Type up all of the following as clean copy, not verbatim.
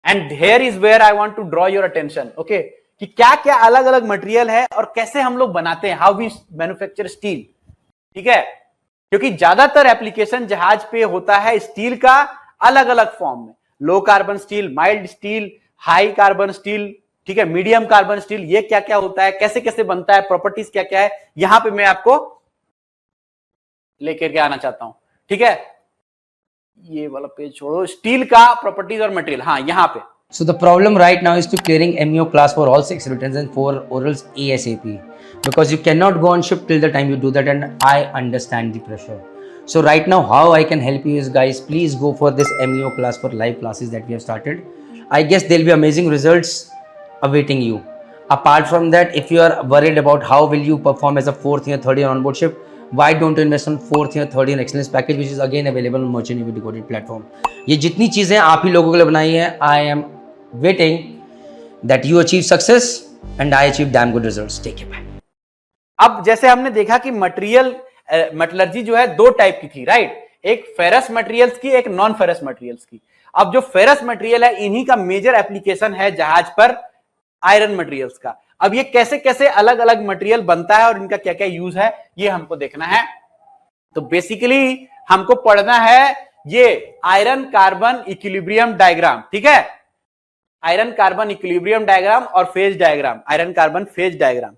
And here is where I want to draw your attention, okay, कि क्या क्या अलग अलग मटेरियल है और कैसे हम लोग बनाते हैं, हाउ वी मैन्युफैक्चर स्टील, ठीक है। क्योंकि ज्यादातर एप्लीकेशन जहाज पे होता है स्टील का अलग अलग फॉर्म में, लो carbon steel, mild steel, high carbon steel, ठीक है, मीडियम कार्बन स्टील, ये क्या क्या होता है, कैसे कैसे बनता है, प्रॉपर्टीज क्या क्या है, यहां पे मैं आपको लेकर के आना चाहता हूं, ठीक है। ये वाला पेज छोड़ो, स्टील का प्रॉपर्टीज और मटेरियल, हाँ यहां पे। So the problem right now is to clearing MEO class for all 6 writtens and 4 orals ASAP, because you cannot go on ship till the time you do that, and I understand the pressure. So right now how I can help you is, guys, please go for this MEO class for live classes that we have started. I guess there'll be amazing results awaiting you. Apart from that, if you are worried about how will you perform as a 4th year 3rd year on board ship, why don't you invest on 4th year 3rd year excellence package, which is again available on Merchant Navy Decoded platform. ये जितनी चीजें आप ही लोगों के लिए बनाई है, I am waiting that you achieve success and I achieve damn good results. Take care, bye. अब जैसे हमने देखा कि मटेरियल मेटलर्जी जो है दो टाइप की थी, राइट, एक फेरस मटेरियल्स की, एक नॉन फेरस मटेरियल्स की। अब जो फेरस मटेरियल है इन्हीं का मेजर एप्लीकेशन है जहाज पर आयरन मटेरियल्स का। अब ये कैसे कैसे अलग अलग मटेरियल बनता है और इनका क्या क्या यूज है ये हमको देखना है। तो बेसिकली हमको पढ़ना है ये आयरन कार्बन इक्विलिब्रियम डायग्राम, ठीक है, आयरन कार्बन इक्विलिब्रियम डायग्राम और phase diagram, iron carbon phase diagram.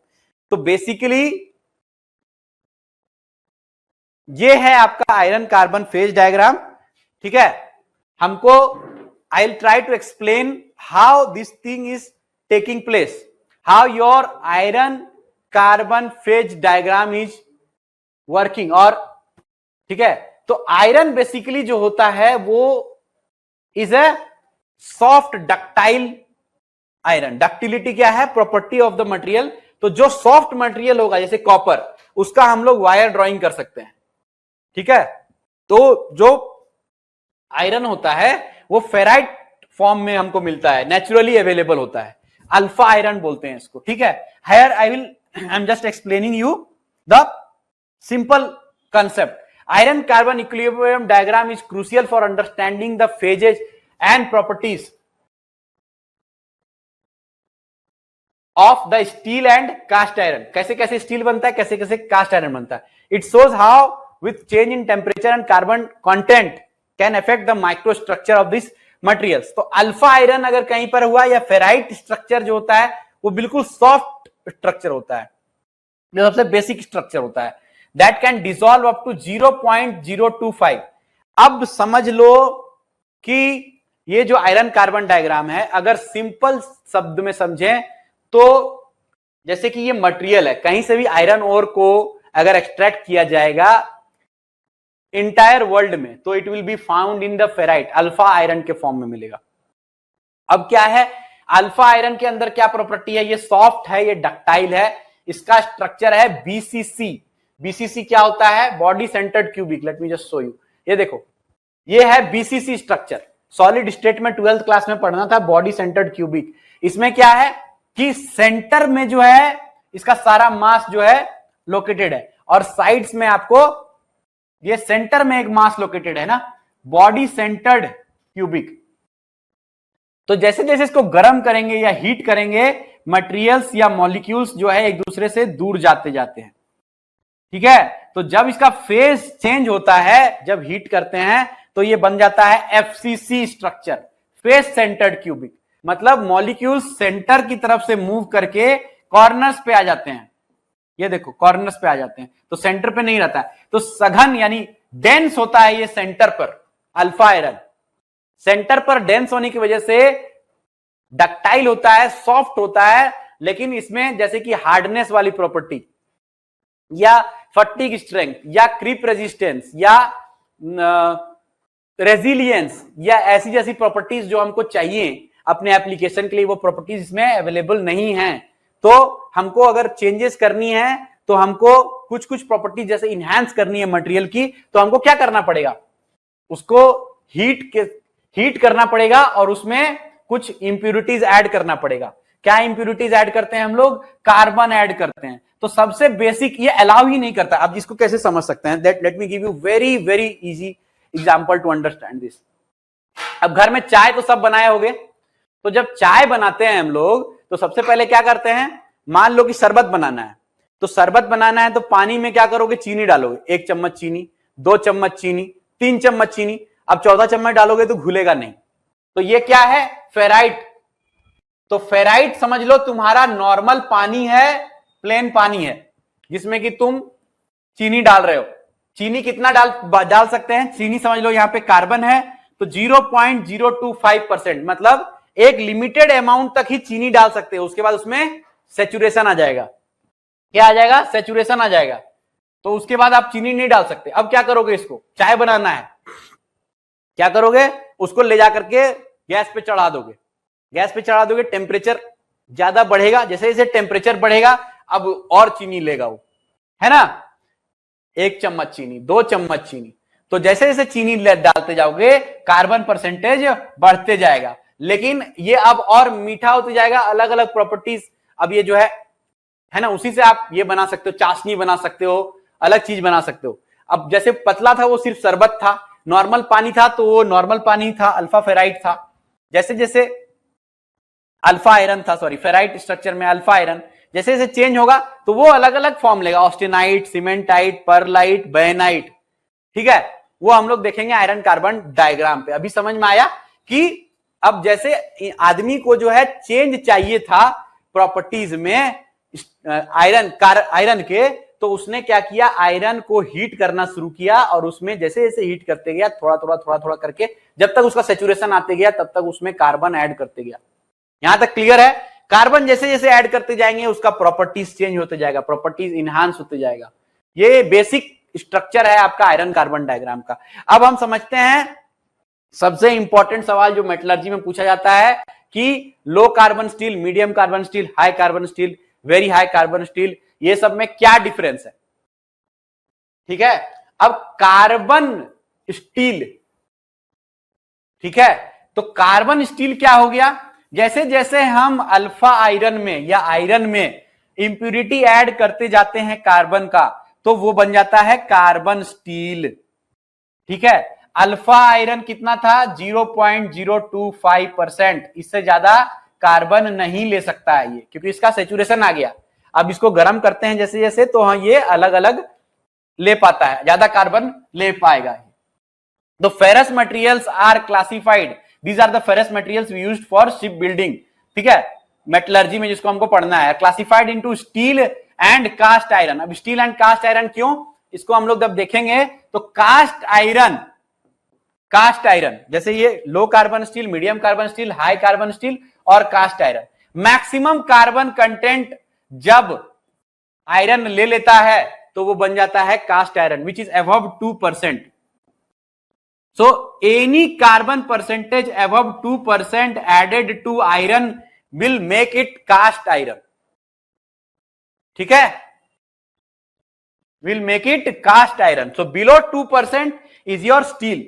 तो बेसिकली ये है आपका आयरन कार्बन फेज डायग्राम, ठीक है। हमको I will try to explain how this thing is taking place, how your iron carbon phase diagram is working, और ठीक है। तो आयरन बेसिकली जो होता है वो is a soft ductile iron. Ductility क्या है, प्रॉपर्टी ऑफ द मटेरियल। तो जो सॉफ्ट मटेरियल होगा जैसे कॉपर, उसका हम लोग वायर ड्राइंग कर सकते हैं, ठीक है। तो जो आयरन होता है वो फेराइट फॉर्म में हमको मिलता है, नेचुरली अवेलेबल होता है, अल्फा आयरन बोलते हैं इसको, ठीक है। Here I am just explaining you the simple concept. Iron carbon equilibrium diagram is crucial for understanding the phases and properties of the steel and cast iron. कैसे कैसे steel बनता है, कैसे कैसे कास्ट आयरन बनता है। It shows how with change in temperature and carbon content can affect the micro structure of this materials. तो alpha iron अगर कहीं पर हुआ, या फेराइट स्ट्रक्चर जो होता है वो बिल्कुल सॉफ्ट स्ट्रक्चर होता है, जो सबसे बेसिक स्ट्रक्चर होता है, that can dissolve up to 0.025। अब समझ लो कि ये जो आयरन कार्बन डायग्राम है, अगर सिंपल शब्द में समझें तो जैसे कि ये मटेरियल है, कहीं से भी आयरन ओर को अगर एक्सट्रैक्ट किया जाएगा इंटायर वर्ल्ड में, तो it will be found in the ferrite, alpha iron के फॉर्म में मिलेगा। अब क्या है, अल्फा आयरन के अंदर क्या प्रॉपर्टी है, ये सॉफ्ट है, ये डक्टाइल है, इसका स्ट्रक्चर है बीसीसी। बीसीसी क्या होता है, body centred cubic. Let me just show you, ये देखो, ये है बीसीसी स्ट्रक्चर। सॉलिड स्टेट में 12th क्लास में पढ़ना था, बॉडी सेंटर्ड क्यूबिक। इसमें क्या है कि सेंटर में जो है इसका सारा मास जो है लोकेटेड है, और साइड्स में आपको ये सेंटर में एक मास लोकेटेड है ना, बॉडी सेंटर्ड क्यूबिक। तो जैसे जैसे इसको गर्म करेंगे या हीट करेंगे, मटेरियल्स या मॉलिक्यूल्स जो है एक दूसरे से दूर जाते जाते हैं, ठीक है। तो जब इसका फेज चेंज होता है, जब हीट करते हैं, तो ये बन जाता है FCC structure, phase centred cubic. मतलब मॉलिक्यूल्स सेंटर की तरफ से मूव करके कॉर्नर्स पे आ जाते हैं, ये देखो कॉर्नर्स पे आ जाते हैं, तो सेंटर पे नहीं रहता है। तो सघन यानी डेंस होता है ये सेंटर पर, अल्फा आयरन सेंटर पर डेंस होने की वजह से डक्टाइल होता है, सॉफ्ट होता है, लेकिन इसमें जैसे कि हार्डनेस वाली प्रॉपर्टी या फटीग स्ट्रेंथ या क्रीप रेजिस्टेंस या रेजिलियंस या ऐसी जैसी प्रॉपर्टीज जो हमको चाहिए अपने एप्लीकेशन के लिए, वो प्रॉपर्टीज इसमें अवेलेबल नहीं है। तो हमको अगर चेंजेस करनी है, तो हमको कुछ कुछ प्रॉपर्टी जैसे इनहैंस करनी है मटेरियल की, तो हमको क्या करना पड़ेगा, उसको हीट करना पड़ेगा और उसमें कुछ इंप्यूरिटीज ऐड करना पड़ेगा। क्या इंप्यूरिटीज ऐड करते हैं हम लोग, कार्बन ऐड करते हैं। तो सबसे बेसिक ये अलाउ ही नहीं करता। अब इसको कैसे समझ सकते हैं, let me give you very very easy example to understand this. अब घर में चाय तो सब बनाए होंगे, तो जब चाय बनाते हैं हम लोग तो सबसे पहले क्या करते हैं, मान लो कि शरबत बनाना है, तो शरबत बनाना है तो पानी में क्या करोगे, चीनी डालोगे, 1 चम्मच चीनी, 2 चम्मच चीनी, 3 चम्मच चीनी, अब 14 चम्मच डालोगे तो घुलेगा नहीं। तो ये क्या है, फेराइट। तो फेराइट समझ लो तुम्हारा नॉर्मल पानी है, प्लेन पानी है, जिसमें कि तुम चीनी डाल रहे हो। चीनी कितना डाल सकते हैं, चीनी समझ लो यहां पे कार्बन है तो 0.025%, मतलब एक लिमिटेड अमाउंट तक ही चीनी डाल सकते हो, उसके बाद उसमें सेचुरेशन आ जाएगा। क्या आ जाएगा, सेचुरेशन आ जाएगा। तो उसके बाद आप चीनी नहीं डाल सकते। अब क्या करोगे, इसको चाय बनाना है, क्या करोगे, उसको ले जाकर के गैस पे चढ़ा दोगे। गैस पे चढ़ा दोगे, टेम्परेचर ज्यादा बढ़ेगा, जैसे जैसे टेम्परेचर बढ़ेगा अब और चीनी लेगा वो, है ना। 1 चम्मच चीनी, 2 चम्मच चीनी, तो जैसे जैसे चीनी डालते जाओगे कार्बन परसेंटेज बढ़ते जाएगा, लेकिन ये अब और मीठा होते जाएगा, अलग अलग प्रॉपर्टीज। अब ये जो है ना, उसी से आप ये बना सकते हो, चाशनी बना सकते हो, अलग चीज बना सकते हो। अब जैसे पतला था वो सिर्फ शरबत था, नॉर्मल पानी था तो वो नॉर्मल पानी था, अल्फा फेराइट था। जैसे जैसे अल्फा आयरन था, सॉरी फेराइट स्ट्रक्चर में अल्फा आयरन, जैसे जैसे चेंज होगा तो वो अलग अलग फॉर्म लेगा, ऑस्टेनाइट, सीमेंटाइट, परलाइट, बहनाइट। ठीक है, वो हम लोग देखेंगे आयरन कार्बन डायग्राम पे। अभी समझ में आया कि अब जैसे आदमी को जो है चेंज चाहिए था प्रॉपर्टीज में आयरन के, तो उसने क्या किया, आयरन को हीट करना शुरू किया, और उसमें जैसे जैसे हीट करते गया, थोड़ा थोड़ा करके, जब तक उसका सेचुरेशन आते गया तब तक उसमें कार्बन ऐड करते गया। यहां तक क्लियर है। कार्बन जैसे जैसे ऐड करते जाएंगे उसका प्रॉपर्टीज चेंज होते जाएगा, प्रॉपर्टीज इनहांस होते जाएगा। ये बेसिक स्ट्रक्चर है आपका आयरन कार्बन डायग्राम का। अब हम समझते हैं सबसे इंपॉर्टेंट सवाल जो मेटलर्जी में पूछा जाता है कि लो carbon steel, medium carbon steel, high carbon steel, very high carbon steel, ये सब में क्या डिफरेंस है। ठीक है, अब कार्बन स्टील, ठीक है, तो कार्बन स्टील क्या हो गया, जैसे जैसे हम अल्फा आयरन में या आयरन में इंप्यूरिटी ऐड करते जाते हैं कार्बन का, तो वो बन जाता है कार्बन स्टील। ठीक है, अल्फा आयरन कितना था, 0.025%, इससे ज्यादा कार्बन नहीं ले सकता है ये, क्योंकि इसका सेचुरेशन आ गया। अब इसको गर्म करते हैं जैसे जैसे, तो हाँ ये अलग अलग ले पाता है, ज्यादा कार्बन ले पाएगा। The ferrous materials are classified. These are the ferrous materials we used for ship building. ठीक है, मेटलर्जी में जिसको हमको पढ़ना है, classified into steel and cast iron. अब स्टील एंड कास्ट आयरन क्यों, इसको हम लोग जब देखेंगे तो कास्ट आयरन जैसे ये low carbon steel, medium carbon steel, high carbon steel और cast iron, maximum carbon content जब आयरन ले लेता है तो वो बन जाता है cast iron, which is above 2%. So any carbon percentage above 2% added to iron will make it cast iron. ठीक है, will make it cast iron. So below 2% is your steel.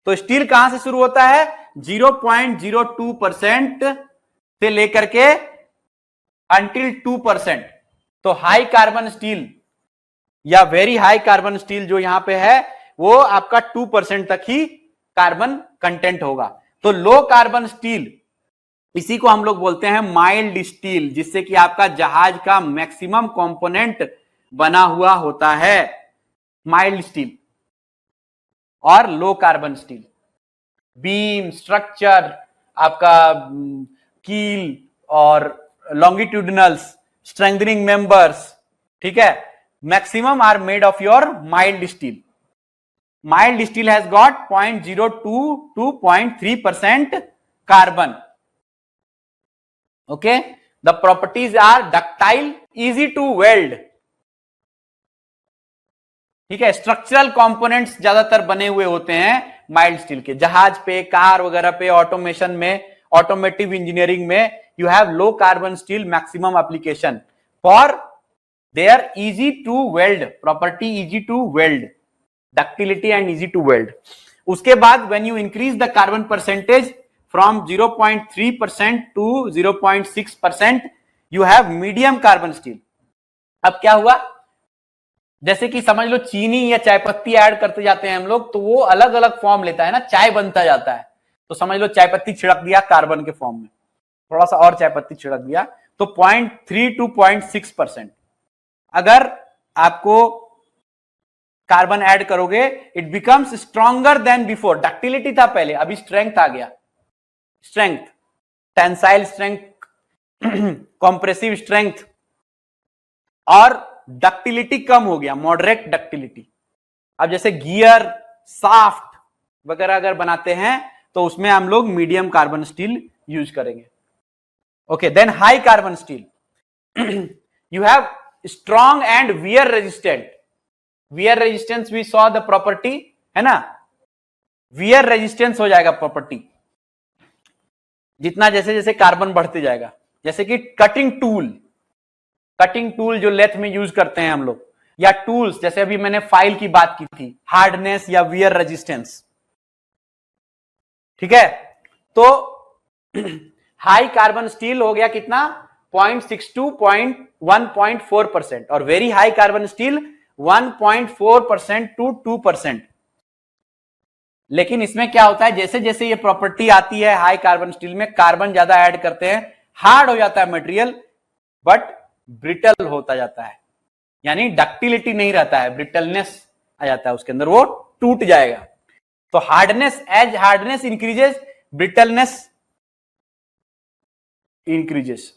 तो स्टील कहां से शुरू होता है, 0.02% से लेकर के अंटिल 2%. तो हाई कार्बन स्टील या वेरी हाई कार्बन स्टील जो यहां पे है वो आपका 2% तक ही कार्बन कंटेंट होगा। तो लो कार्बन स्टील, इसी को हम लोग बोलते हैं माइल्ड स्टील, जिससे कि आपका जहाज का मैक्सिमम कंपोनेंट बना हुआ होता है, माइल्ड स्टील और low carbon steel. Beam structure, आपका कील और लॉन्गिट्यूडनल्स, स्ट्रेंथनिंग मेंबर्स, ठीक है, maximum are made of your mild steel. Mild steel has got 0.02 to 0.3% carbon. Okay, the properties are ductile, easy to weld. ठीक है, structural components ज्यादातर बने हुए होते हैं माइल्ड स्टील के, जहाज पे, कार वगैरह पे, ऑटोमेशन में, ऑटोमेटिव इंजीनियरिंग में you have low carbon steel maximum application for their easy to weld property, easy to weld, ductility and easy to weld. उसके बाद when you increase the carbon percentage from 0.3% to 0.6%, you have medium carbon steel. अब क्या हुआ, जैसे कि समझ लो चीनी या चाय पत्ती ऐड करते जाते हैं हम लोग, तो वो अलग अलग फॉर्म लेता है ना, चाय बनता जाता है। तो समझ लो चाय पत्ती छिड़क दिया कार्बन के फॉर्म में, थोड़ा सा और चाय पत्ती छिड़क दिया, तो 0.3 to 0.6%। अगर आपको कार्बन ऐड करोगे, it becomes stronger than before. Ductility था पहले, अभी स्ट्रेंथ आ गया, strength, tensile strength, compressive strength, और डक्टिलिटी कम हो गया, मॉडरेट डक्टिलिटी। अब जैसे गियर, साफ्ट वगैरह अगर बनाते हैं तो उसमें हम लोग मीडियम कार्बन स्टील यूज करेंगे। Okay, then high carbon steel, you have strong and wear resistant. Wear resistance we saw the property, है ना, वियर रेजिस्टेंस हो जाएगा प्रॉपर्टी जितना जैसे जैसे कार्बन बढ़ते जाएगा। जैसे कि कटिंग टूल जो लेथ में यूज करते हैं हम लोग, या टूल्स, जैसे अभी मैंने फाइल की बात की थी, हार्डनेस या वियर रेजिस्टेंस, ठीक है। तो हाई कार्बन स्टील हो गया कितना, 0.6 to 1.4%, और very high carbon steel 1.4% to 2%। लेकिन इसमें क्या होता है, जैसे जैसे ये प्रॉपर्टी आती है हाई कार्बन स्टील में, कार्बन ज्यादा ऐड करते हैं, हार्ड हो जाता है मटेरियल, बट ब्रिटल होता जाता है, यानी डक्टिलिटी नहीं रहता है, ब्रिटलनेस आ जाता है उसके अंदर, वो टूट जाएगा। तो hardness, as hardness increases, brittleness increases.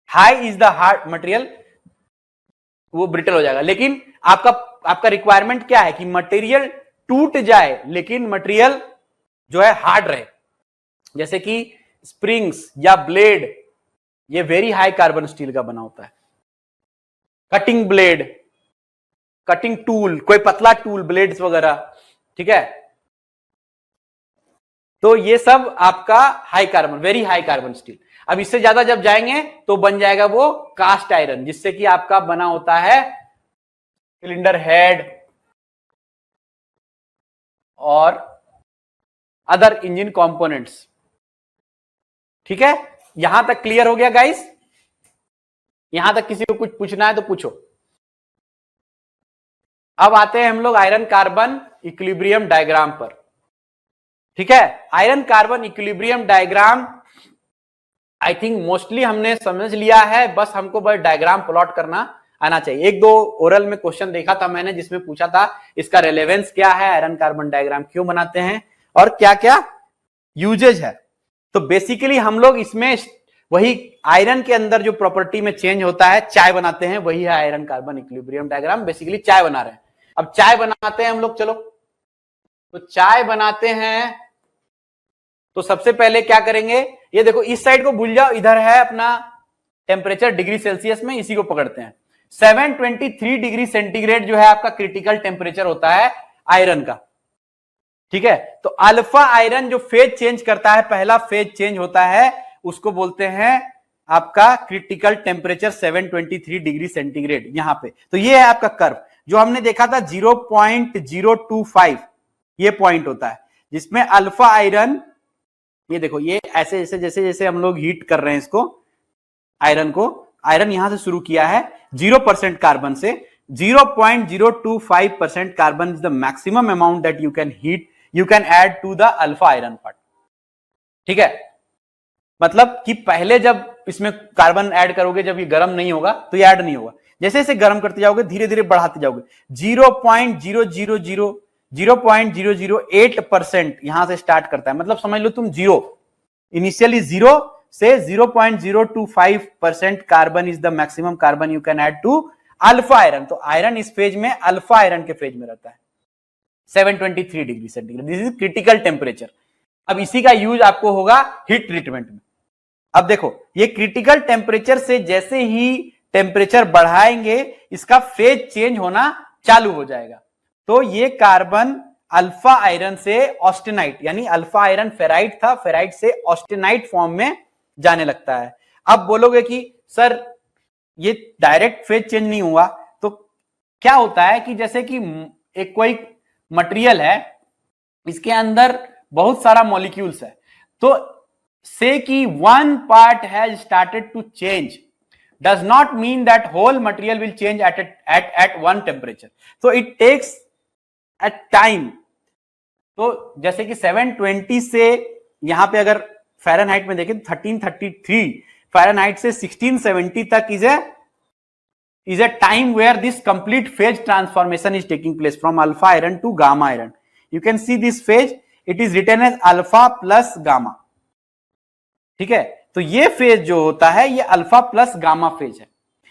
High is the hard material, वो ब्रिटल हो जाएगा। लेकिन आपका रिक्वायरमेंट क्या है कि मटेरियल टूट जाए लेकिन मटेरियल जो है हार्ड रहे। जैसे कि स्प्रिंग्स या ब्लेड, ये वेरी हाई कार्बन स्टील का बना होता है। कटिंग ब्लेड, कटिंग टूल, कोई पतला टूल, ब्लेड्स वगैरह, ठीक है। तो ये सब आपका high carbon, very high carbon steel. अब इससे ज्यादा जब जाएंगे तो बन जाएगा वो कास्ट आयरन, जिससे कि आपका बना होता है सिलेंडर हेड और अदर इंजन कंपोनेंट्स, ठीक है। यहां तक क्लियर हो गया गाइस? यहां तक किसी को कुछ पूछना है तो पूछो। अब आते हैं हम लोग आयरन कार्बन इक्विलिब्रियम डायग्राम पर, ठीक है। Iron carbon equilibrium diagram I think mostly हमने समझ लिया है, बस हमको बस डायग्राम प्लॉट करना आना चाहिए। एक दो ओरल में क्वेश्चन देखा था मैंने जिसमें पूछा था इसका रेलेवेंस क्या है, आयरन कार्बन डायग्राम क्यों बनाते हैं और क्या क्या यूजेज है। तो बेसिकली हम लोग इसमें वही आयरन के अंदर जो प्रॉपर्टी में चेंज होता है, चाय बनाते हैं, वही है iron carbon equilibrium diagram. Basically चाय बना रहे हैं। अब चाय बनाते हैं हम लोग, चलो तो चाय बनाते हैं तो सबसे पहले क्या करेंगे, ये देखो इस साइड को भूल जाओ, इधर है अपना टेम्परेचर डिग्री सेल्सियस में, इसी को पकड़ते हैं। 723 डिग्री सेंटीग्रेड जो है आपका क्रिटिकल टेम्परेचर होता है आयरन का, ठीक है। तो अल्फा आयरन जो फेज चेंज करता है, पहला फेज चेंज होता है, उसको बोलते हैं आपका क्रिटिकल टेम्परेचर 723 डिग्री सेंटीग्रेड यहां पे। तो ये है आपका कर्व जो हमने देखा था 0.025, ये पॉइंट होता है जिसमें अल्फा आयरन, ये देखो ये ऐसे जैसे जैसे हम लोग हीट कर रहे हैं इसको, आयरन को, आयरन यहां से शुरू किया है 0% कार्बन से, 0.025% carbon is the maximum amount that you can heat, you can add to the alpha iron part, ठीक है। मतलब कि पहले जब इसमें कार्बन ऐड करोगे, जब ये गर्म नहीं होगा तो ये ऐड नहीं होगा, जैसे जैसे गर्म करते जाओगे धीरे धीरे बढ़ाते जाओगे, 0.008% यहां से स्टार्ट करता है। मतलब समझ लो तुम जीरो, इनिशियली जीरो से 0.025% carbon is the maximum carbon you can add to alpha iron. तो आयरन इस फेज में अल्फा आयरन के फेज में रहता है 723 degree centigrade, this is critical temperature. अब इसी का यूज आपको होगा हीट ट्रीटमेंट में। अब देखो ये क्रिटिकल टेम्परेचर से जैसे ही टेम्परेचर बढ़ाएंगे इसका फेज चेंज होना चालू हो जाएगा। तो ये कार्बन अल्फा आयरन से ऑस्टेनाइट, यानी अल्फा आयरन फेराइट था, फेराइट से ऑस्टेनाइट फॉर्म में जाने लगता है। अब बोलोगे कि सर ये डायरेक्ट फेज चेंज नहीं हुआ, तो क्या होता है कि जैसे कि एक कोई मटेरियल है, इसके अंदर बहुत सारा मॉलिक्यूल्स है, तो से कि one part has started to change does not mean that whole material will change at one temperature, so it takes a time। तो जैसे कि 720 से यहां पे अगर फ़ारेनहाइट में देखें 1333 फ़ारेनहाइट से 1670 तक is a time where this complete phase transformation is taking place from alpha iron to gamma iron. You can see this phase, it is written as alpha plus gamma. ठीक है, तो ये phase जो होता है ये अल्फा प्लस गामा फेज है.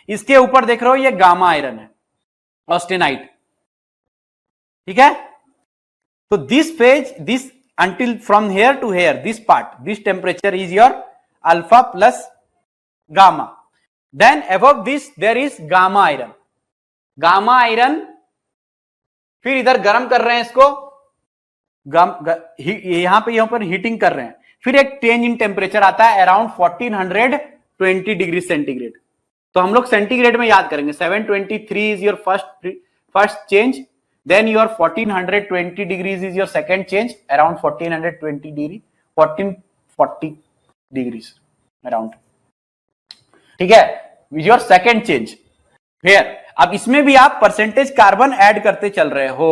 इसके ऊपर देख रहे हो ये गामा आयरन है, ऑस्टेनाइट. ठीक है, तो this phase, this until from here to here, this part, this temperature is your alpha plus gamma. Then above this there is gamma iron. gamma iron फिर इधर गर्म कर रहे हैं इसको, यहां पर हीटिंग कर रहे हैं. फिर एक चेंज इन टेम्परेचर आता है अराउंड 1420 डिग्री सेंटीग्रेड. तो हम लोग सेंटीग्रेड में याद करेंगे. 723 is your first change, then your 1420 degrees is your second change, around 1420 degree, 1440 degrees around. ठीक है, your second change here. अब इसमें भी आप परसेंटेज कार्बन ऐड करते चल रहे हो.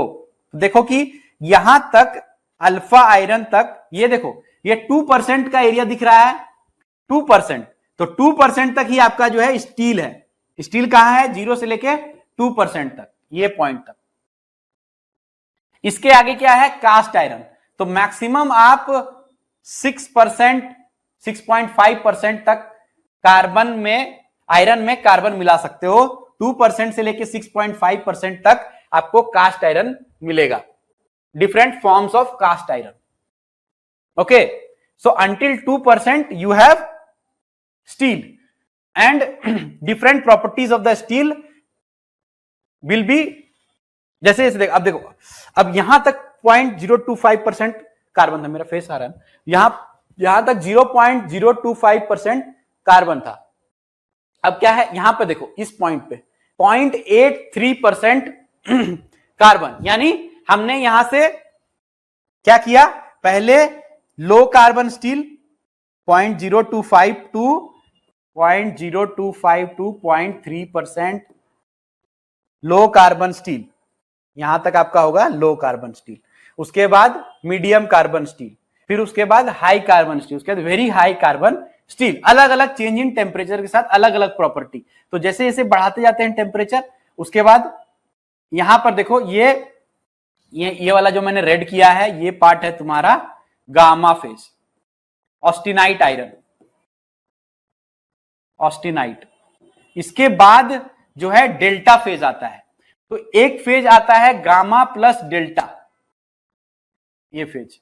देखो कि यहां तक अल्फा आयरन तक, ये देखो ये 2% का एरिया दिख रहा है, 2%. तो 2% तक ही आपका जो है स्टील है. स्टील कहां है? 0 से लेके 2% तक, ये पॉइंट तक. इसके आगे क्या है? Cast iron. तो मैक्सिमम आप 6%, 6.5% तक कार्बन में, आयरन में कार्बन मिला सकते हो. 2% से लेके 6.5% तक आपको कास्ट आयरन मिलेगा. Different forms of cast iron. Okay, so until 2% you have steel and different properties of the steel will be, जैसे अब देखो, अब यहां तक 0.025% कार्बन था. मेरा फेस आ रहा है. यहां तक 0.025% कार्बन था. अब क्या है यहां पे देखो, इस पॉइंट पे 0.83% कार्बन. यानी हमने यहां से क्या किया? पहले low carbon steel 0.025 to 0.025 to 0.3% low carbon steel. यहां तक आपका होगा लो कार्बन स्टील. उसके बाद मीडियम कार्बन स्टील, फिर उसके बाद हाई कार्बन स्टील, उसके बाद वेरी हाई कार्बन स्टील. अलग अलग चेंज इन टेम्परेचर के साथ अलग अलग प्रॉपर्टी. तो जैसे जैसे बढ़ाते जाते हैं टेम्परेचर, उसके बाद यहां पर देखो ये वाला जो मैंने रेड किया है, ये पार्ट है तुम्हारा gamma phase, austenite iron, austenite. इसके बाद जो है डेल्टा फेज आता है. तो एक फेज आता है गामा प्लस डेल्टा. ये फेज,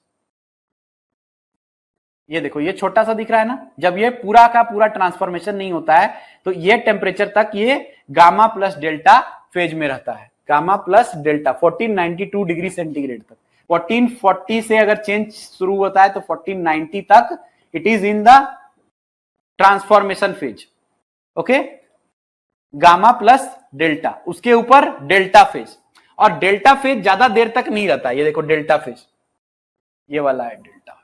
ये देखो ये छोटा सा दिख रहा है ना. जब ये पूरा का पूरा ट्रांसफॉर्मेशन नहीं होता है तो ये टेम्परेचर तक ये गामा प्लस डेल्टा फेज में रहता है. Gamma plus delta 1492 degree centigrade तक. 1440 से अगर चेंज शुरू होता है तो 1490 तक it is in the transformation phase. Okay, gamma plus delta. उसके ऊपर डेल्टा फेज, और डेल्टा फेज ज्यादा देर तक नहीं रहता. ये देखो डेल्टा फेज, ये वाला है डेल्टा,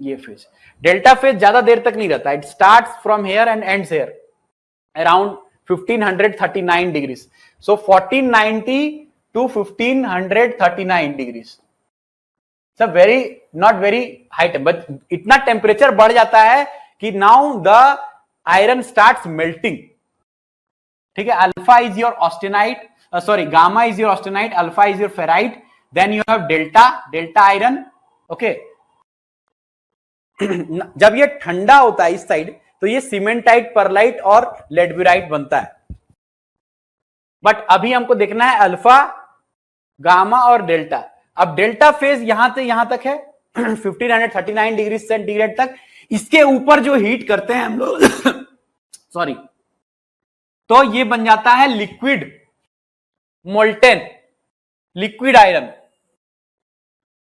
ये फेज. डेल्टा फेज ज्यादा देर तक नहीं रहता. It starts from here and ends here around 1539 degrees. So 1490 to 1539 degrees. Very not very high, but इतना टेम्परेचर बढ़ जाता है कि now the iron starts melting. ठीक है, alpha is your austenite, sorry gamma is your austenite, alpha is your ferrite, then you have delta iron. Okay, जब ये ठंडा होता है इस साइड तो ये सीमेंटाइट, परलाइट और लेडब्यूराइट बनता है. बट अभी हमको देखना है अल्फा, गामा और डेल्टा. अब डेल्टा फेज यहां से यहां तक है 1539 डिग्री सेंटीग्रेड तक. इसके ऊपर जो हीट करते हैं हम लोग सॉरी, तो ये बन जाता है लिक्विड, मोल्टेन लिक्विड आयरन.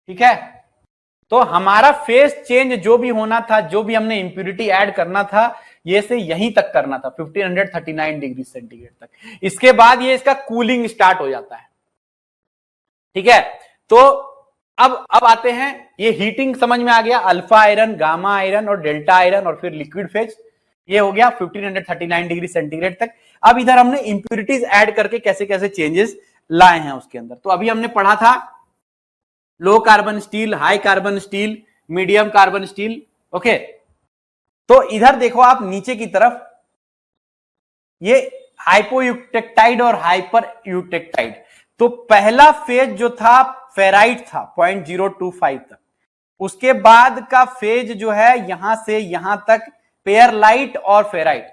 ठीक है, तो हमारा फेज चेंज जो भी होना था, जो भी हमने इंप्यूरिटी ऐड करना था, ये से यहीं तक करना था 1539 डिग्री सेंटीग्रेड तक. इसके बाद ये इसका कूलिंग स्टार्ट हो जाता है. ठीक है, तो अब आते हैं, ये हीटिंग समझ में आ गया. अल्फा आयरन, गामा आयरन और डेल्टा आयरन और फिर लिक्विड फेज, ये हो गया 1539 डिग्री सेंटीग्रेड तक. अब इधर हमने इंप्यूरिटीज ऐड करके कैसे कैसे चेंजेस लाए हैं उसके अंदर. तो अभी हमने पढ़ा था लो carbon steel, high carbon steel, medium carbon steel. Okay, तो इधर देखो आप नीचे की तरफ, ये हाइपोयूटेक्टाइड और हाइपर यूटेक्टाइड। तो पहला फेज जो था फेराइट था 0.025 तक, उसके बाद का फेज जो है यहां से यहां तक पेयरलाइट और फेराइट।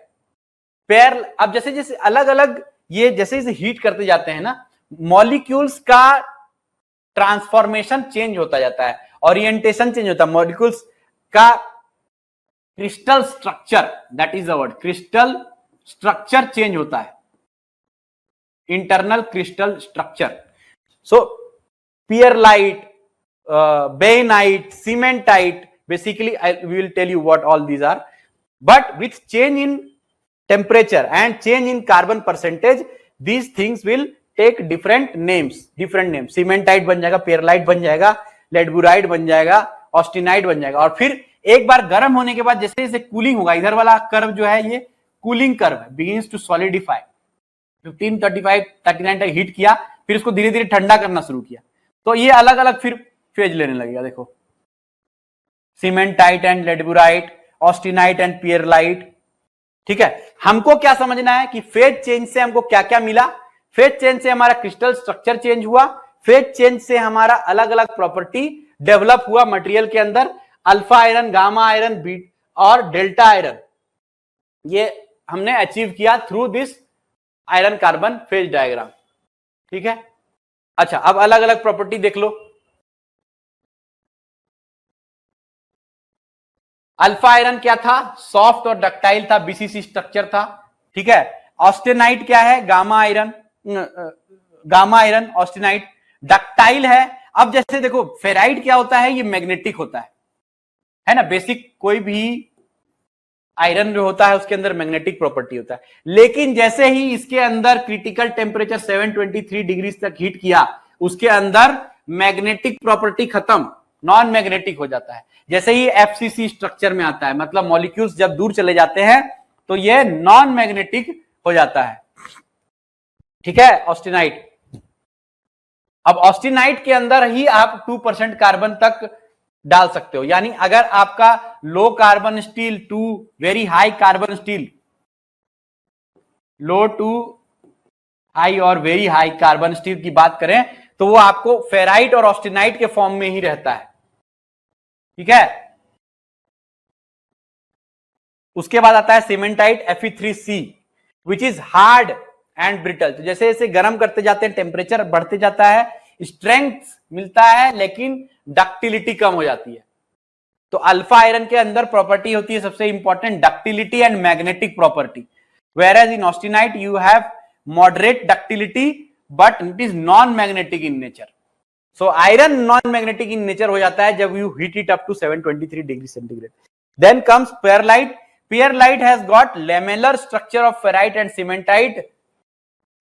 पेयर, अब जैसे जैसे अलग अलग ये जैसे जैसे हीट करते जाते हैं ना, मॉलिक्यूल्स का ट्रांसफॉर्मेशन चेंज होता जाता है, ओरिएंटेशन चेंज होता है, मॉलिक्यूल्स का crystal structure, that is the word, crystal structure change होता है, internal crystal structure. So पेयरलाइट, bainite, cementite, basically we will tell you what all these are, but with change in temperature and change in carbon percentage, these things will take different names, cementite बन जाएगा, पेयरलाइट बन जाएगा, लेडबुराइट बन जाएगा, ऑस्टिनाइट बन जाएगा। और फिर एक बार गर्म होने के बाद जैसे जैसे कूलिंग होगा, इधर वाला कर्व जो है ये कूलिंग कर्व है, बिगिंस टू सॉलिडिफाई, 1535 39 तक हीट किया, फिर इसको धीरे धीरे ठंडा करना शुरू किया, तो ये अलग अलग फिर फेज लेने लगेगा। देखो, सीमेंटाइट एंड लेडबुराइट, ऑस्टिनाइट एंड पियरलाइट। ठीक है, हमको क्या समझना है कि फेज चेंज से हमको क्या क्या मिला। फेज चेंज से हमारा क्रिस्टल स्ट्रक्चर चेंज हुआ, फेज चेंज से हमारा अलग अलग प्रॉपर्टी डेवलप हुआ मटेरियल के अंदर, alpha iron, gamma iron, beta और डेल्टा आयरन, ये हमने अचीव किया through this iron carbon phase diagram. ठीक है, अच्छा अब अलग अलग प्रॉपर्टी देख लो। अल्फा आयरन क्या था, सॉफ्ट और डक्टाइल था, बीसीसी स्ट्रक्चर था। ठीक है, ऑस्टेनाइट क्या है, gamma iron, gamma iron austenite ductile है। अब जैसे देखो फेराइट क्या होता है, ये मैग्नेटिक होता है ना, बेसिक कोई भी आयरन जो होता है उसके अंदर मैग्नेटिक प्रॉपर्टी होता है, लेकिन जैसे ही इसके अंदर क्रिटिकल टेम्परेचर 723 डिग्री तक हीट किया, उसके अंदर मैग्नेटिक प्रॉपर्टी खत्म, नॉन मैग्नेटिक हो जाता है। जैसे ही एफसीसी स्ट्रक्चर में आता है, मतलब मॉलिक्यूल्स जब दूर चले जाते हैं तो ये नॉन मैग्नेटिक हो जाता है। ठीक है, ऑस्टिनाइट। अब ऑस्टिनाइट के अंदर ही आप 2% कार्बन तक डाल सकते हो, यानी अगर आपका low carbon steel to very high carbon steel, low to high और वेरी हाई कार्बन स्टील की बात करें तो वो आपको फेराइट और ऑस्टिनाइट के फॉर्म में ही रहता है। ठीक है, उसके बाद आता है cementite Fe3C, which is hard and brittle. तो जैसे जैसे गर्म करते जाते हैं, टेम्परेचर बढ़ते जाता है, स्ट्रेंथ मिलता है, लेकिन डक्टिलिटी कम हो जाती है। तो अल्फा आयरन के अंदर प्रॉपर्टी होती है सबसे important, ductility and magnetic property, whereas in austenite you have moderate ductility but it is non magnetic in nature. So iron non magnetic in nature हो जाता है जब you heat it up to 723 degree centigrade. Then comes pearlite. Pearlite has got lamellar structure of ferrite and cementite,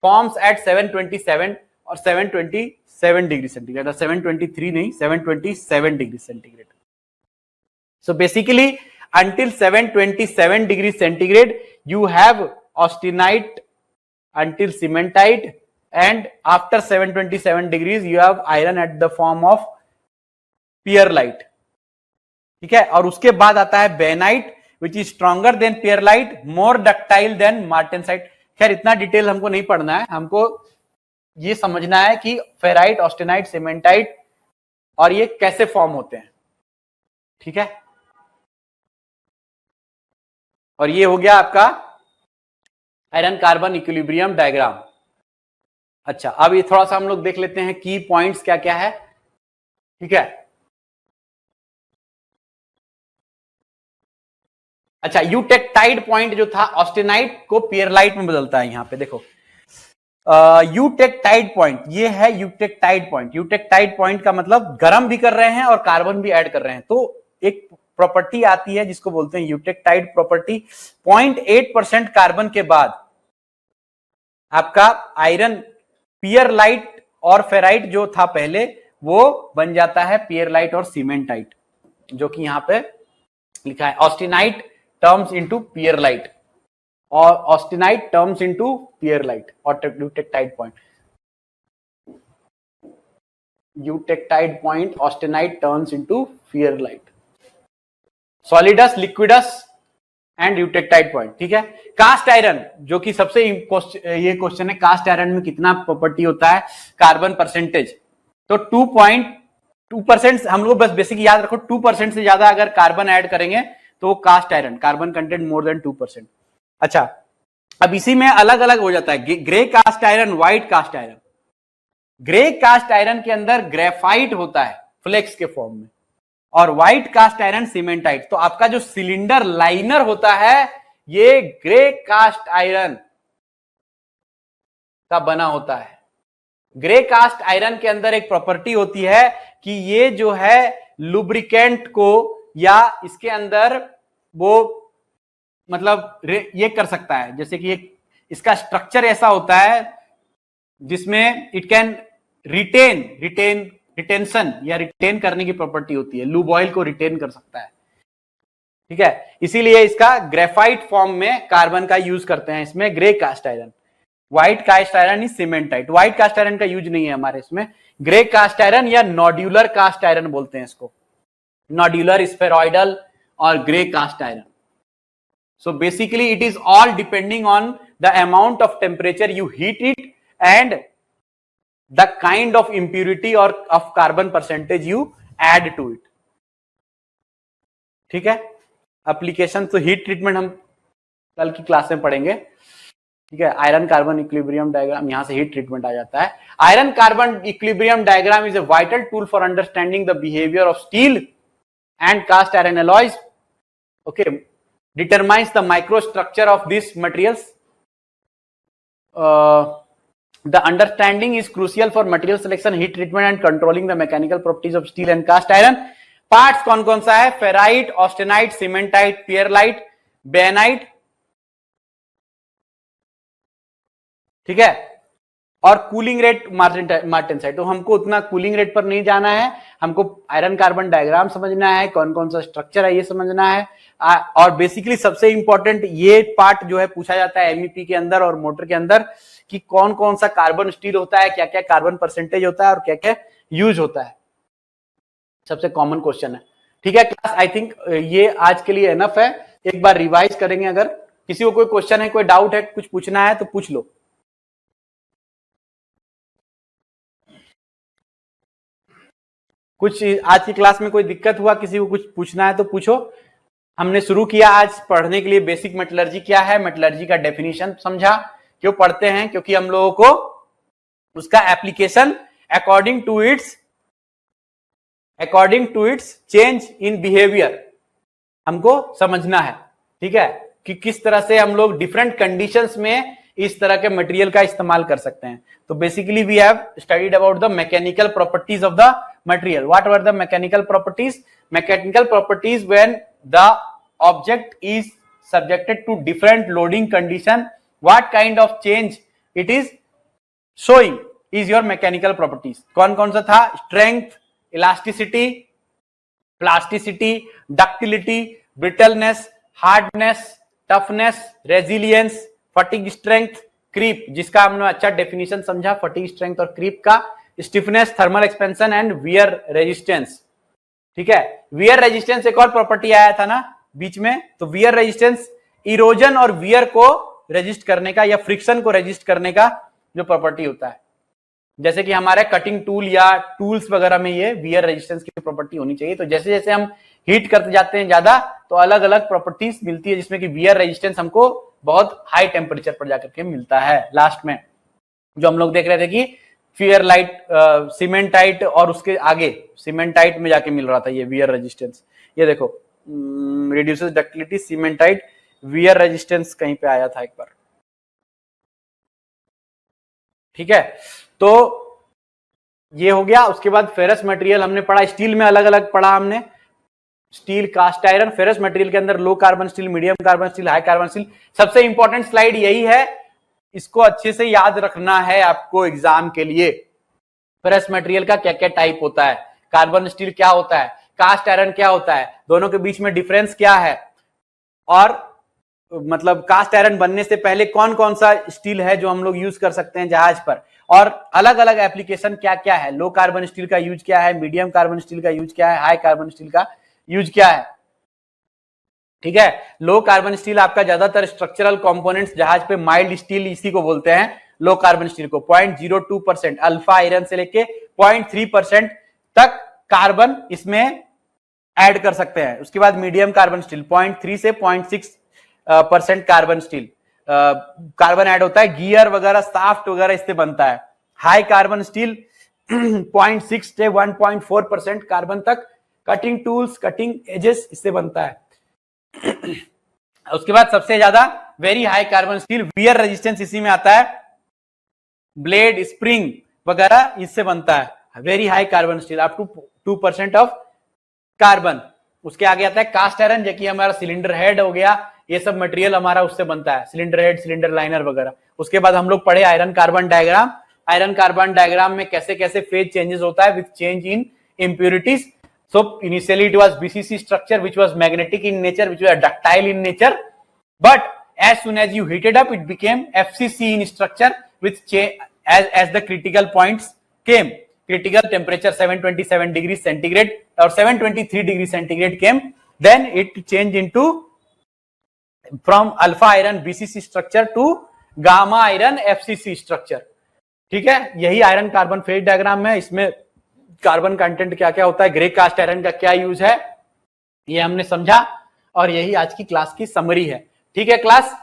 forms at 727 और 727 degree centigrade, 723 नहीं, 727 degree centigrade. So basically until 727 degree centigrade you have austenite until cementite, and after 727 degrees you have iron at the form of pearlite. ठीक है, और उसके बाद आता है bainite, which is stronger than pearlite, more ductile than martensite. खैर इतना detail हमको नहीं पढ़ना है, हमको ये समझना है कि फेराइट, ऑस्टेनाइट, सीमेंटाइट और ये कैसे फॉर्म होते हैं। ठीक है, और ये हो गया आपका आयरन कार्बन इक्विलिब्रियम डायग्राम। अच्छा, अब ये थोड़ा सा हम लोग देख लेते हैं की पॉइंट्स क्या क्या है। ठीक है, अच्छा यूटेक्टाइड पॉइंट जो था ऑस्टेनाइट को पेयरलाइट में बदलता है। यहां पे देखो यूटेक्टाइड पॉइंट, ये है यूटेक्टाइड पॉइंट। यूटेक्टाइड पॉइंट का मतलब गर्म भी कर रहे हैं और कार्बन भी ऐड कर रहे हैं, तो एक प्रॉपर्टी आती है जिसको बोलते हैं यूटेक्टाइड प्रॉपर्टी। 0.8% कार्बन के बाद आपका आयरन पियरलाइट और फेराइट जो था पहले, वो बन जाता है पियरलाइट और सीमेंटाइट, जो कि यहां पे लिखा है ऑस्टेनाइट टर्म्स इनटू पियरलाइट और ऑस्टेनाइट टर्म्स इनटू पियरलाइट और eutectoid point. Eutectoid point austenite turns into pearlite, solidus, liquidus and eutectoid point. ठीक है, कास्ट आयरन, जो कि सबसे ये क्वेश्चन है, कास्ट आयरन में कितना प्रॉपर्टी होता है, कार्बन परसेंटेज। तो 2% हम लोग बस बेसिक याद रखो, 2% से ज्यादा अगर कार्बन ऐड करेंगे तो वो cast iron, carbon content more than 2%। अच्छा, अब इसी में अलग अलग हो जाता है, grey cast iron, white cast iron. Grey cast iron के अंदर ग्रेफाइट होता है फ्लेक्स के फॉर्म में, और व्हाइट कास्ट आयरन सीमेंटाइट। तो आपका जो सिलेंडर लाइनर होता है ये ग्रे कास्ट आयरन का बना होता है। ग्रे कास्ट आयरन के अंदर एक प्रॉपर्टी होती है कि ये जो है लुब्रिकेंट को, या इसके अंदर वो मतलब ये कर सकता है, जैसे कि इसका स्ट्रक्चर ऐसा होता है जिसमें इट कैन रिटेंशन या रिटेन करने की प्रॉपर्टी होती है, लूब ऑयल को रिटेन कर सकता है। ठीक है, इसीलिए इसका ग्रेफाइट फॉर्म में कार्बन का यूज करते हैं इसमें grey cast iron. White cast iron is cementite, white cast iron का यूज नहीं है हमारे इसमें। ग्रे कास्ट आयरन या नॉड्यूलर कास्ट आयरन बोलते हैं इसको, नॉड्यूलर, स्फेरॉइडल और grey cast iron. So basically it is all depending on the amount of temperature you heat it and the kind of impurity or of carbon percentage you add to it. ठीक है, application तो heat treatment हम कल की class में पढ़ेंगे। ठीक है, आयरन कार्बन इक्विलिब्रियम डायग्राम, यहां से हीट ट्रीटमेंट आ जाता है। Iron carbon equilibrium diagram is a vital tool for understanding the behaviour of steel and cast iron alloys. Okay, determines the microstructure of these materials. The understanding is crucial for material selection, heat treatment and controlling the mechanical properties of steel and cast iron. Parts कौन कौन सा है, ferrite, austenite, cementite, पियरलाइट, bainite. ठीक है, और cooling rate martensite. तो हमको उतना कूलिंग रेट पर नहीं जाना है, हमको आयरन कार्बन डायग्राम समझना है, कौन कौन सा स्ट्रक्चर है ये समझना है। और बेसिकली सबसे इंपॉर्टेंट ये पार्ट जो है पूछा जाता है एमईपी के अंदर और मोटर के अंदर, कि कौन कौन सा कार्बन स्टील होता है, क्या क्या कार्बन परसेंटेज होता है और क्या क्या यूज होता है, सबसे कॉमन क्वेश्चन है। ठीक है, क्लास आई थिंक ये आज के लिए एनफ है, एक बार रिवाइज करेंगे। अगर किसी को कोई क्वेश्चन है, कोई डाउट है, कुछ पूछना है तो पूछ लो। कुछ आज की क्लास में कोई दिक्कत हुआ, किसी को कुछ पूछना है तो पूछो। हमने शुरू किया आज पढ़ने के लिए बेसिक मेटलर्जी क्या है, मेटलर्जी का डेफिनेशन समझा। क्यों पढ़ते हैं, क्योंकि हम लोगों को उसका application according to its change in behaviour हमको समझना है। ठीक है, कि किस तरह से हम लोग डिफरेंट कंडीशंस में इस तरह के मटेरियल का इस्तेमाल कर सकते हैं। तो basically we have studied about the mechanical properties of the material. What were the mechanical properties? Mechanical properties when the object is subjected to different loading condition, what kind of change it is showing is your mechanical properties. कौन कौन सा था? strength, elasticity, plasticity, ductility, brittleness, hardness, toughness, resilience, fatigue strength, creep, जिसका हमने अच्छा definition समझा fatigue strength और creep का, stiffness, thermal expansion and wear resistance। ठीक है, वियर रेजिस्टेंस एक और प्रॉपर्टी आया था ना बीच में, तो वियर रेजिस्टेंस इरोजन और वियर को रेजिस्ट करने का या फ्रिक्शन को रेजिस्ट करने का जो प्रॉपर्टी होता है। जैसे कि हमारे कटिंग टूल या टूल्स वगैरह में ये वियर रेजिस्टेंस की प्रॉपर्टी होनी चाहिए। तो जैसे जैसे हम हीट करते जाते हैं ज्यादा, तो अलग अलग प्रॉपर्टीज मिलती है, जिसमें कि वियर रेजिस्टेंस हमको बहुत हाई टेम्परेचर पर जाकर के मिलता है। लास्ट में जो हम लोग देख रहे थे कि फियरलाइट, सीमेंटाइट और उसके आगे सीमेंटाइट में जाके मिल रहा था ये वियर रेजिस्टेंस। ये देखो, reduces ductility, cementite, wear resistance कहीं पे आया था एक बार। ठीक है, तो ये हो गया। उसके बाद फेरस मटेरियल हमने पढ़ा, स्टील में अलग अलग पढ़ा हमने, steel, cast iron. Ferrous material के अंदर low carbon steel, medium carbon steel, high carbon steel. सबसे इंपॉर्टेंट स्लाइड यही है, इसको अच्छे से याद रखना है आपको एग्जाम के लिए। फेरस मटेरियल का क्या क्या टाइप होता है, कार्बन स्टील क्या होता है, कास्ट आयरन क्या होता है, दोनों के बीच में डिफरेंस क्या है, और मतलब कास्ट आयरन बनने से पहले कौन कौन सा स्टील है जो हम लोग यूज कर सकते हैं जहाज पर, और अलग अलग एप्लीकेशन क्या क्या है, लो कार्बन स्टील का यूज क्या है, मीडियम कार्बन स्टील का यूज क्या है, हाई कार्बन स्टील का यूज क्या है। ठीक है, लो कार्बन स्टील आपका ज्यादातर स्ट्रक्चरल कंपोनेंट्स जहाज पे माइल्ड स्टील इसी को बोलते हैं लो कार्बन स्टील को। 0.02% अल्फा आयरन से लेके 0.3% तक कार्बन इसमें ऐड कर सकते हैं। उसके बाद मीडियम कार्बन स्टील 0.3 से 0.6% कार्बन स्टील कार्बन ऐड होता है, गियर वगैरह साफ्ट वगैरह इससे बनता है। हाई कार्बन स्टील 0.6 से 1.4% कार्बन तक, कटिंग टूल्स, कटिंग एजेस इससे बनता है। उसके बाद सबसे ज्यादा very high carbon steel, wear resistance इसी में आता है, ब्लेड स्प्रिंग वगैरह इससे बनता है। Very high carbon steel up to 2% of carbon. उसके आगे आता है कास्ट आयरन, जो कि हमारा सिलेंडर हेड हो गया, ये सब मटेरियल हमारा उससे बनता है, सिलेंडर हेड, सिलेंडर लाइनर वगैरह। उसके बाद हम लोग पढ़े iron carbon diagram. Iron carbon diagram में कैसे कैसे फेज चेंजेस होता है with change in impurities. So initially it was BCC structure which was magnetic in nature, which was ductile in nature, but as soon as you heat it up, it became FCC in structure with as the critical points came. Critical temperature 727 degrees centigrade or 723 degrees centigrade came, then it changed into from alpha iron BCC structure to gamma iron FCC structure. ठीक है, यही iron carbon phase diagram है। इसमें carbon content क्या क्या होता है, grey cast iron का क्या यूज है, ये हमने समझा, और यही आज की क्लास की समरी है। ठीक है क्लास,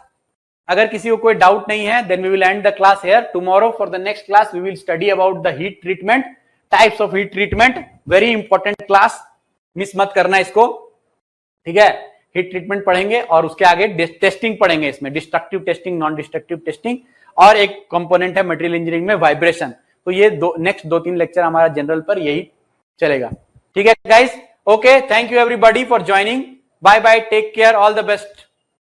अगर किसी को कोई डाउट नहीं है then we will end the class here. Tomorrow for the next class we will study about the heat treatment, types of heat treatment, very important class, miss मत करना इसको। ठीक है, हीट ट्रीटमेंट पढ़ेंगे और उसके आगे टेस्टिंग पढ़ेंगे, इसमें destructive testing, non destructive testing, और एक कंपोनेंट है मटेरियल इंजीनियरिंग में वाइब्रेशन। तो ये नेक्स्ट 2-3 लेक्चर हमारा जनरल पर यही चलेगा। ठीक है guys, okay, thank you everybody for joining, bye bye, take care, all the best.